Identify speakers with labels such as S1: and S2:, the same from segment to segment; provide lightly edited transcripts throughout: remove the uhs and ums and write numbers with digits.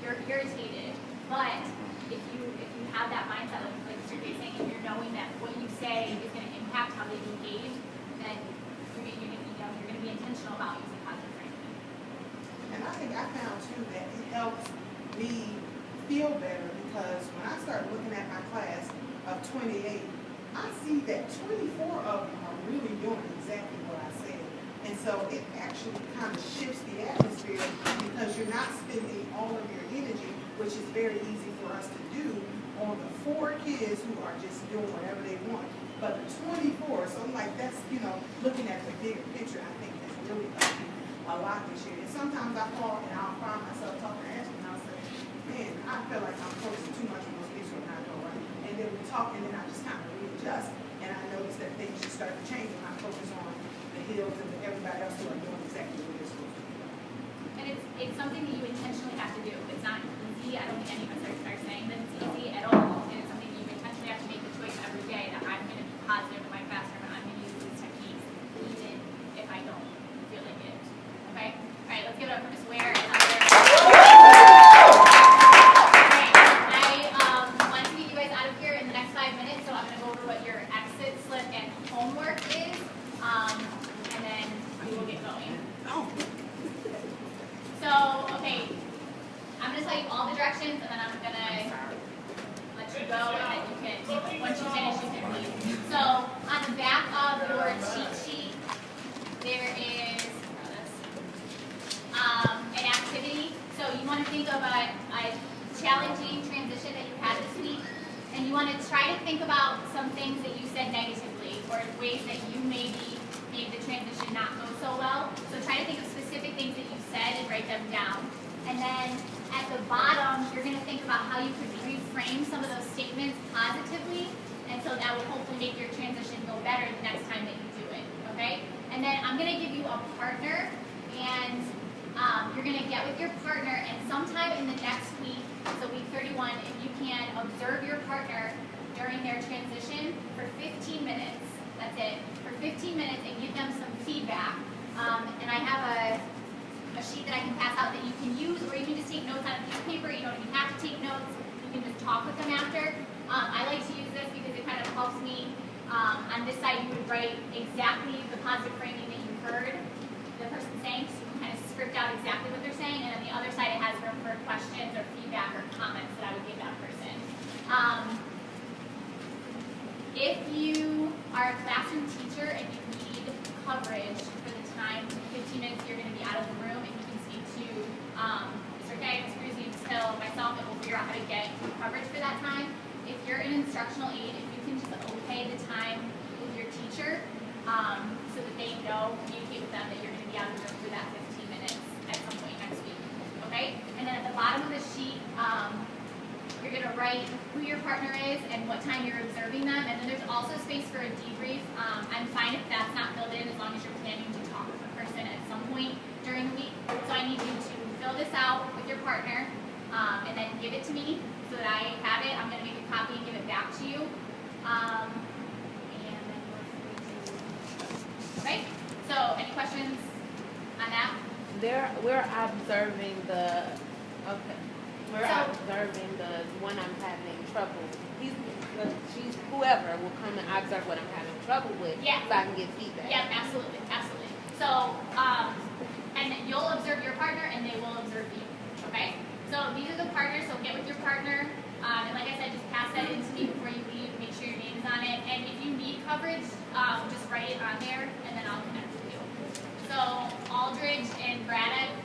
S1: you're irritated. But if you have that mindset, like Mr. K saying, if you're knowing that what you say is going to impact how they engage, then you're going to be intentional about using positive framing.
S2: And I think I found too that it helps me feel better because when I start looking at my class of 28, I see that 24 of them are really doing exactly what I said. And so it actually kind of shifts the atmosphere because you're not spending all of your energy, which is very easy for us to do, on the 4 kids who are just doing whatever they want. But the 24, so I'm like, that's, looking at the bigger picture, I think has really helped me a lot this year. And sometimes I fall and I'll find myself talking to Ashley and I'll say, man, I feel like I'm focusing too much on those kids who are not doing right. And then we talk and then I just kind of readjust and I notice that things just start to change when I focus on the hills and everybody else who are doing exactly what they're supposed to do.
S1: And it's something that you intentionally have to do. It's not easy. I don't think any of us are saying that it's easy at all. And it's something you intentionally have to make the choice every day that I'm going to be positive in my classroom and I'm going to use these techniques even if I don't feel like it. Okay? All right, let's give it up for Ms. Ware. I want to get you guys out of here in the next 5 minutes, so I'm going to go over what your exit slip and homework is, and then we will get going. So, okay, I'm going to tell you all the directions, and then I'm going to let you go, and then you can, once you finish, you can leave. So, on the back of your cheat sheet, there is an activity. So you want to think of a challenging transition that you had this week, and you want to try to think about some things that you said negatively, or ways that you maybe made the transition not go so well. So try to think of specific things that you said and write them down. And then at the bottom, you're going to think about how you could reframe some of those statements positively, and so that will hopefully make your transition go better the next time that you do it, okay? And then I'm going to give you a partner, and you're going to get with your partner, and sometime in the next week, so week 31, if you can observe your partner during their transition for 15 minutes, that's it, for 15 minutes, and give them some feedback. And I have a sheet that I can pass out that you can use, or you can just take notes on a piece of paper. You don't even have to take notes. You can just talk with them after. I like to use this because it kind of helps me. On this side, you would write exactly the positive framing that you heard the person saying, so you can kind of script out exactly what they're saying, and on the other side, it has room for questions or feedback or comments that I would give that person. If you are a classroom teacher and you need coverage for the time, 15 minutes you're going to be out of the room, and you can speak to Mr. K, Ms. Cruzy, Ms. Hill, myself, and we'll figure out how to get coverage for that time. If you're an instructional aide, if you can just okay the time with your teacher so that they know, communicate with them that you're going to be out of the room for that 15 minutes at some point next week. Okay? And then at the bottom of the sheet, you're going to write who your partner is and what time you're observing them. And then there's also space for a debrief. I'm fine if that's not filled in as long as you're planning to talk with the person at some point during the week. So I need you to fill this out with your partner and then give it to me so that I have it. I'm going to make a copy and give it back to you. And then we're free to... Okay? So any questions on that?
S3: We're observing the... Okay. We're observing the one I'm having trouble. She's whoever will come and observe what I'm having trouble with,
S1: yeah.
S3: So I can get feedback.
S1: Yeah, absolutely, absolutely. So, and you'll observe your partner, and they will observe you. Okay. So these are the partners. So get with your partner, and like I said, just pass that in to me before you leave. Make sure your name is on it, and if you need coverage, just write it on there, and then I'll connect with you. So Aldridge and Braddock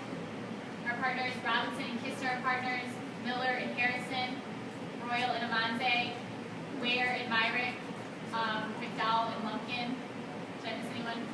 S1: are partners. Robinson and Kistner are partners. Miller and Harrison, Royal and Amanze, Ware and Myrick, McDowell and Lumpkin. Did I miss anyone?